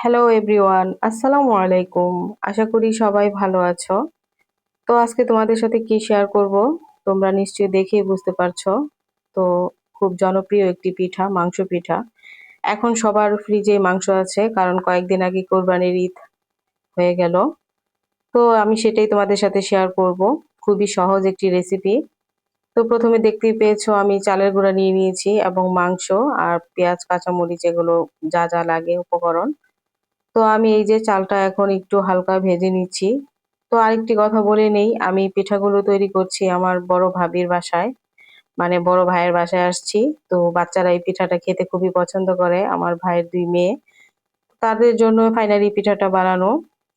Hello everyone, আসসালামু আলাইকুম। আশা করি সবাই ভালো আছো। তো আজকে তোমাদের সাথে কি শেয়ার করব তোমরা নিশ্চয়ই দেখেই বুঝতে পারছো। তো খুব জনপ্রিয় একটি পিঠা, মাংস পিঠা। এখন সবার ফ্রিজে মাংস আছে কারণ কয়েকদিন আগে কোরবানির ঈদ হয়ে গেল। তো আমি সেটাই তোমাদের সাথে শেয়ার করব। খুবই সহজ একটি রেসিপি। তো প্রথমে দেখতেই পেয়েছো আমি চালের গুঁড়া নিয়ে নিয়েছি এবং মাংস আর পেঁয়াজ কাঁচামরিচ এগুলো যা যা লাগে উপকরণ। তো আমি এই যে চালটা এখন একটু হালকা ভেজে নিচ্ছি। তো আরেকটি কথা বলে নেই, আমি পিঠাগুলো তৈরি করছি আমার বড় ভাবির বাসায়, মানে বড় ভাইয়ের বাসায় আসছি। তো বাচ্চারা এই পিঠাটা খেতে খুবই পছন্দ করে, আমার ভাইয়ের 2 মেয়ে। তাদের জন্য ফাইনালি পিঠাটা বানানো।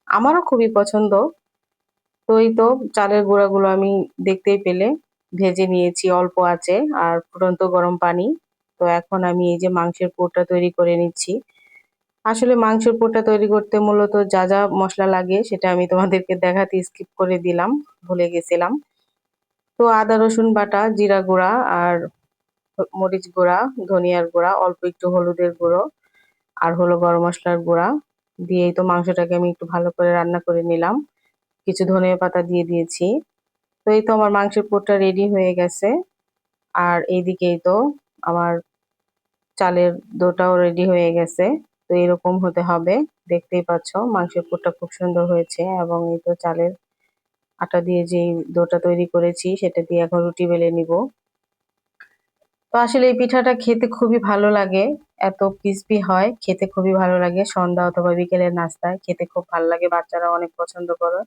আমারও খুবই পছন্দ। তো এই তো চালের গুঁড়াগুলো আমি দেখতেই পেলে ভেজে নিয়েছি অল্প আঁচে আর ফুটন্ত গরম পানি। তো এখন আমি এই যে মাংসের পুরটা তৈরি করে নিচ্ছি। আসলে মাংসের পুরটা তৈরি করতে মূলত যা যা মশলা লাগে সেটা আমি তোমাদেরকে দেখাতে স্কিপ করে দিলাম, ভুলে গেছিলাম। তো আদা রসুন বাটা, জিরা গুঁড়া আর মরিচ গুঁড়া, ধনিয়ার গুঁড়া, অল্প একটু হলুদের গুঁড়ো আর হলো গরম মশলার গুঁড়া দিয়েই তো মাংসটাকে আমি একটু ভালো করে রান্না করে নিলাম। কিছু ধনিয়া পাতা দিয়ে দিয়েছি। তো এই তো আমার মাংসের পুরটা রেডি হয়ে গেছে। আর এইদিকেই তো আমার চালের ডোটাও রেডি হয়ে গেছে। তো এরকম হতে হবে। দেখতেই পাচ্ছ মাংসের পুরটা খুব সুন্দর হয়েছে এবং এই তো চালের আটা দিয়ে যে ডোটা তৈরি করেছি সেটা দিয়ে এখন রুটি বেলে নিব। তো আসলে এই পিঠাটা খেতে খুবই ভালো লাগে। এত ক্রিস্পি হয়, খেতে খুবই ভালো লাগে। সন্ধ্যা অথবা বিকেলের নাস্তায় খেতে খুব ভালো লাগে। বাচ্চারা অনেক পছন্দ করে।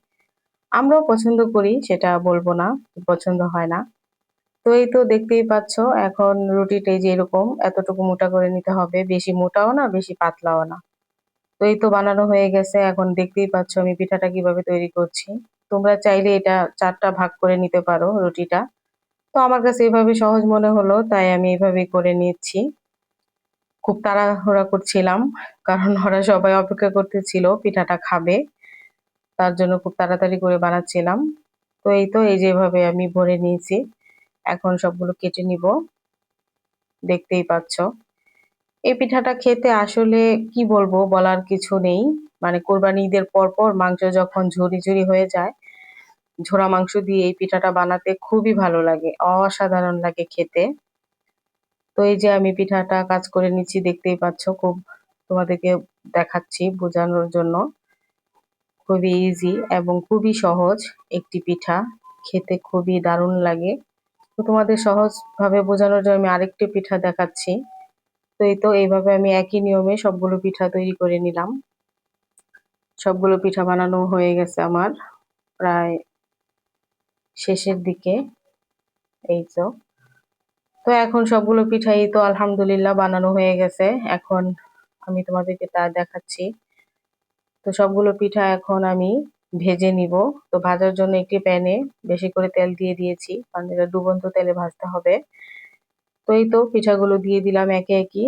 আমরাও পছন্দ করি, সেটা বলবো না, পছন্দ হয় না। তো এই তো দেখতেই পাচ্ছ এখন রুটিটা এই যে এরকম এতটুকু মোটা করে নিতে হবে, বেশি মোটাও না বেশি পাতলাও না। তো এই তো বানানো হয়ে গেছে, এখন দেখতেই পাচ্ছ আমি পিঠাটা কিভাবে তৈরি করছি। তোমরা চাইলে এটা 4টা ভাগ করে নিতে পারো রুটিটা। তো আমার কাছে এভাবে সহজ মনে হলো তাই আমি এভাবেই করে নিচ্ছি। খুব তাড়াহুড়া করছিলাম কারণ ওরা সবাই অপেক্ষা করতেছিল পিঠাটা খাবে, তার জন্য খুব তাড়াতাড়ি করে বানাচ্ছিলাম। তো এই তো এই যেভাবে আমি ভরে নিয়েছি, এখন সবগুলো কেটে নিব। দেখতেই পাচ্ছ এই পিঠাটা খেতে আসলে কি বলবো, বলার কিছু নেই। মানে কোরবানি ঈদের পর পর মাংস যখন ঝুরি ঝুরি হয়ে যায়, ঝোড়া মাংস দিয়ে এই পিঠাটা বানাতে খুবই ভালো লাগে, অসাধারণ লাগে খেতে। তো এই যে আমি পিঠাটা কাজ করে নিচ্ছি, দেখতেই পাচ্ছ খুব, তোমাদেরকে দেখাচ্ছি বোঝানোর জন্য। খুবই ইজি এবং খুবই সহজ একটি পিঠা, খেতে খুবই দারুণ লাগে। তো তোমাদের সহজ ভাবে বোঝানোর জন্য আমি আরেকটি পিঠা দেখাচ্ছি। তো এই তো এইভাবে আমি একই নিয়মে সবগুলো পিঠা তৈরি করে নিলাম। সবগুলো পিঠা বানানো হয়ে গেছে আমার, প্রায় শেষের দিকে। এই তো, তো এখন সবগুলো পিঠাই তো আলহামদুলিল্লাহ বানানো হয়ে গেছে। এখন আমি তোমাদেরকে তা দেখাচ্ছি। তো সবগুলো পিঠা এখন আমি ভেজে নিব। তো ভাজার জন্য একটি প্যানে বেশি করে তেল দিয়ে দিয়েছি, কারণ এটা ডুবন্ত তেলে ভাজতে হবে। তো এই তো পিঠাগুলো দিয়ে দিলাম একে একই।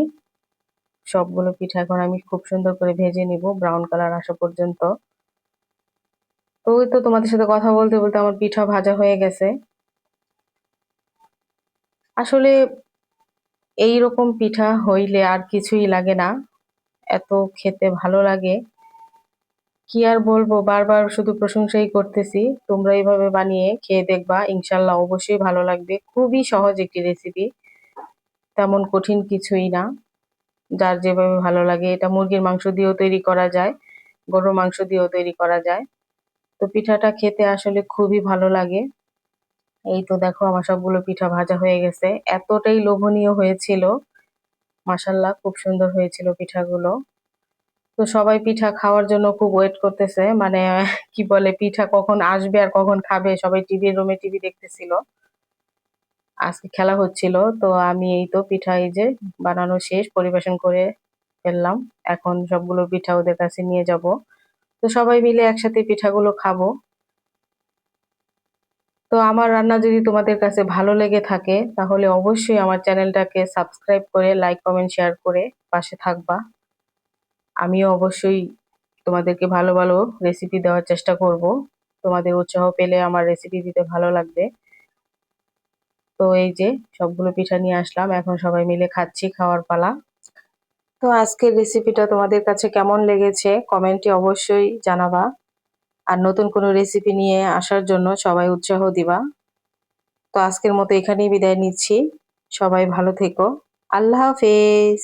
সবগুলো পিঠা এখন আমি খুব সুন্দর করে ভেজে নিব ব্রাউন কালার আসা পর্যন্ত। তো ওই তো তোমাদের সাথে কথা বলতে বলতে আমার পিঠা ভাজা হয়ে গেছে। আসলে এইরকম পিঠা হইলে আর কিছুই লাগে না, এত খেতে ভালো লাগে। কি আর বলবো, বারবার শুধু প্রশংসাই করতেছি। তোমরা এইভাবে বানিয়ে খেয়ে দেখবা, ইনশাল্লাহ অবশ্যই ভালো লাগবে। খুবই সহজ একটি রেসিপি, তেমন কঠিন কিছুই না। যার যেভাবে ভালো লাগে, এটা মুরগির মাংস দিয়েও তৈরি করা যায়, গরুর মাংস দিয়েও তৈরি করা যায়। তো পিঠাটা খেতে আসলে খুবই ভালো লাগে। এই তো দেখো আমার সবগুলো পিঠা ভাজা হয়ে গেছে, এতটাই লোভনীয় হয়েছিল। মাশাল্লাহ খুব সুন্দর হয়েছিল পিঠাগুলো। তো সবাই পিঠা খাওয়ার জন্য খুব ওয়েট করতেছে, মানে কি বলে, পিঠা কখন আসবে আর কখন খাবে। সবাই টিভির রুমে টিভি দেখতেছিল, আজকে খেলা হচ্ছিল। তো আমি এই তো পিঠা এই যে বানানো শেষ, পরিবেশন করে ফেললাম। এখন সবগুলো পিঠা ওদের কাছে নিয়ে যাব। তো সবাই মিলে একসাথে পিঠাগুলো খাবো। তো আমার রান্না যদি তোমাদের কাছে ভালো লেগে থাকে তাহলে অবশ্যই আমার চ্যানেলটাকে সাবস্ক্রাইব করে লাইক কমেন্ট শেয়ার করে পাশে থাকবা। আমিও অবশ্যই তোমাদেরকে ভালো ভালো রেসিপি দেওয়ার চেষ্টা করব। তোমাদের উৎসাহ পেলে আমার রেসিপি দিতে ভালো লাগবে। তো এই যে সবগুলো পিঠা নিয়ে আসলাম, এখন সবাই মিলে খাচ্ছি, খাওয়ার পালা। তো আজকের রেসিপিটা তোমাদের কাছে কেমন লেগেছে কমেন্টে অবশ্যই জানাবা। আর নতুন কোনো রেসিপি নিয়ে আসার জন্য সবাই উৎসাহ দিবা। তো আজকের মতো এখানেই বিদায় নিচ্ছি। সবাই ভালো থেকো। আল্লাহ হাফেজ।